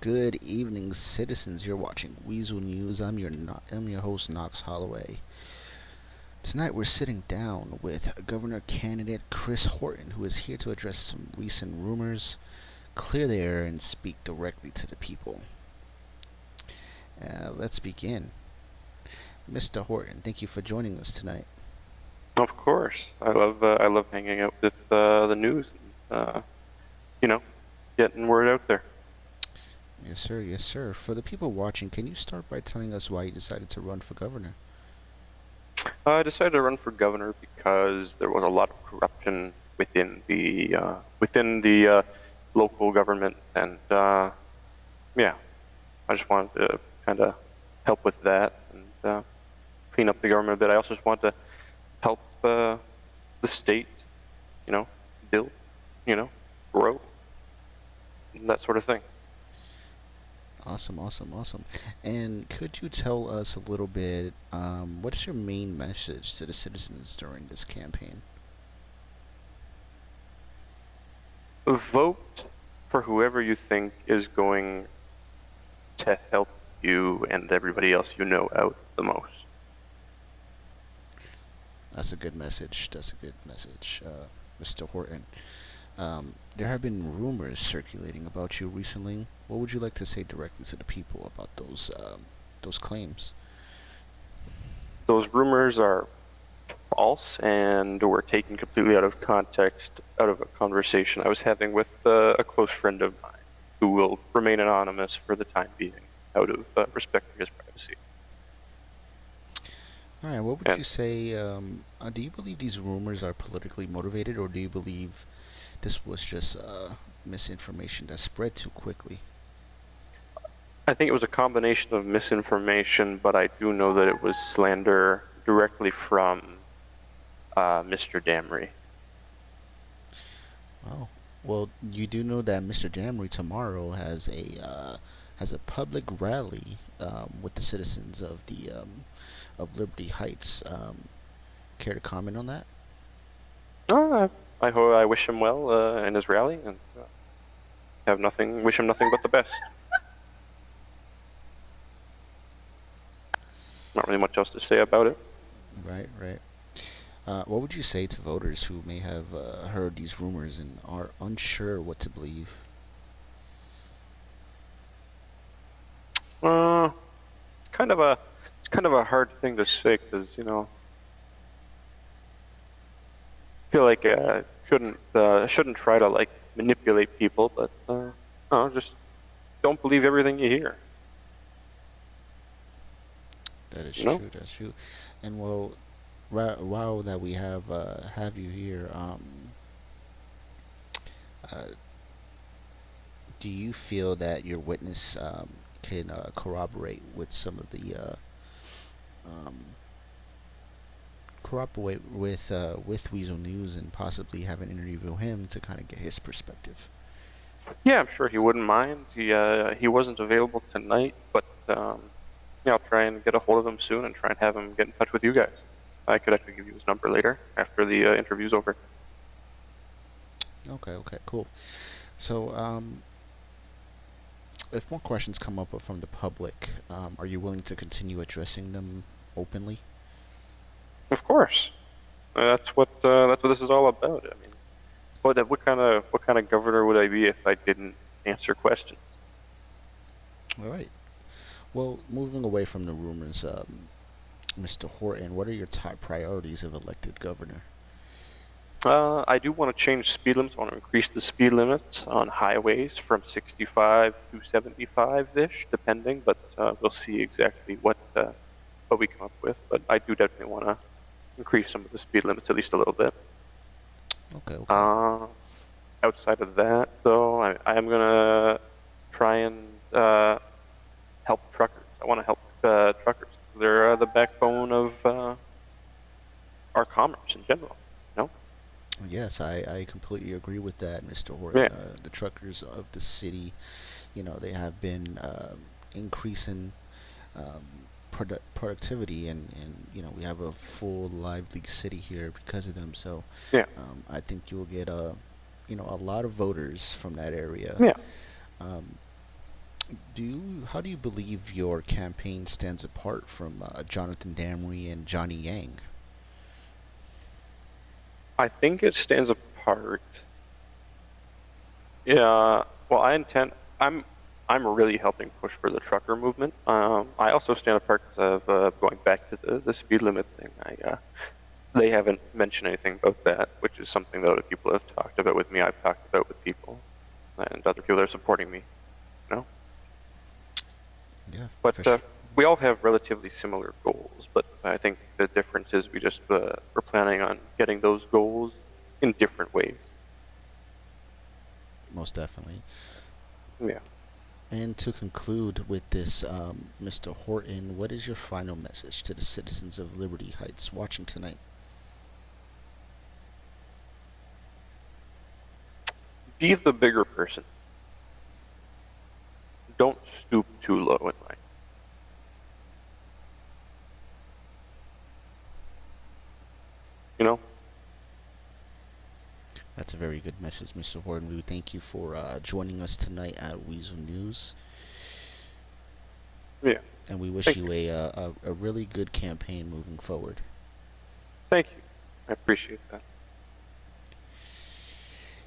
Good evening, citizens. You're watching Weazel News. I'm your host, Knox Holloway. Tonight we're sitting down with Governor candidate Chris Horton, who is here to address some recent rumors, clear the air, and speak directly to the people. Let's begin. Mr. Horton, thank you for joining us tonight. Of course, I love hanging out with the news, and, getting word out there. Yes, sir. Yes, sir. For the people watching, can you start by telling us why you decided to run for governor? I decided to run for governor because there was a lot of corruption within the local government, and yeah, I just wanted to kind of help with that and clean up the government a bit. I also just wanted to help the state, build, grow, that sort of thing. Awesome, awesome, awesome. And could you tell us a little bit, what is your main message to the citizens during this campaign? Vote for whoever you think is going to help you and everybody else you know out the most. That's a good message. That's a good message, Mr. Horton. There have been rumors circulating about you recently. What would you like to say directly to the people about those claims? Those rumors are false and were taken completely out of context, out of a conversation I was having with a close friend of mine who will remain anonymous for the time being out of respect for his privacy. All right. What would And you say? Do you believe these rumors are politically motivated, or do you believe this was just misinformation that spread too quickly? I think it was a combination of misinformation, but I do know that it was slander directly from Mr. Damry. Oh, well, you do know that Mr. Jamry tomorrow has a public rally with the citizens of the of Liberty Heights. Care to comment on that? I wish him well in his rally, and wish him nothing but the best. Not really much else to say about it. Right, right. What would you say to voters who may have heard these rumors and are unsure what to believe? Uh, it's kind of a hard thing to say because I feel like shouldn't try to like manipulate people, but no, just don't believe everything you hear. That is You know, true. That's true. And well, while that we have you here, uh, do you feel that your witness can corroborate with some of the um, cooperate with Weasel News and possibly have an interview with him to kind of get his perspective? yeah, I'm sure he wouldn't mind. He wasn't available tonight, but yeah, I'll try and get a hold of him soon and try and have him get in touch with you guys. I could actually give you his number later after the interview's over. Okay, okay, cool. So, if more questions come up from the public, are you willing to continue addressing them openly? Of course, that's what this is all about. I mean, what kind of governor would I be if I didn't answer questions? All right. Well, moving away from the rumors, Mr. Horton, what are your top priorities if elected governor? I do want to change speed limits. I want to increase the speed limits on highways from 65 to 75-ish, depending. But we'll see exactly what we come up with. But I do definitely want to increase some of the speed limits at least a little bit. Okay, okay. Uh, Outside of that, though, I am gonna try and help truckers. I want to help truckers. They're the backbone of our commerce in general. You know? Yes, I completely agree with that, Mr. Yeah. Horton. The truckers of the city, they have been increasing um, productivity, and we have a full, lively city here because of them. So Yeah. I think you will get a lot of voters from that area. Yeah. Um, How do you believe your campaign stands apart from Jonathan Damry and Johnny Yang? I think it stands apart. Yeah. Well, I'm really helping push for the trucker movement. I also stand apart because of going back to the speed limit thing. They haven't mentioned anything about that, which is something that other people have talked about with me. I've talked about with people and other people that are supporting me. You know, Yeah, but for sure. we all have relatively similar goals. But I think the difference is we're planning on getting those goals in different ways. Most definitely. Yeah. And to conclude with this, Mr. Horton, what is your final message to the citizens of Liberty Heights watching tonight? Be the bigger person. Don't stoop too low in life. You know? That's a very good message, Mr. Horton. We thank you for joining us tonight at Weazel News, Yeah. and we wish Thank you you. a really good campaign moving forward. Thank you. I appreciate that.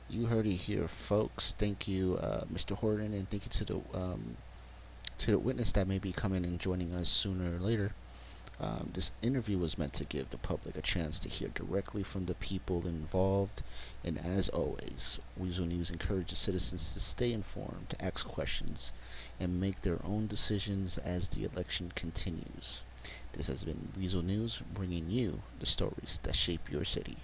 You heard it here, folks. Thank you, Mr. Horton, and thank you to the witness that may be coming and joining us sooner or later. This interview was meant to give the public a chance to hear directly from the people involved, and as always, Weazel News encourages citizens to stay informed, to ask questions, and make their own decisions as the election continues. This has been Weazel News, bringing you the stories that shape your city.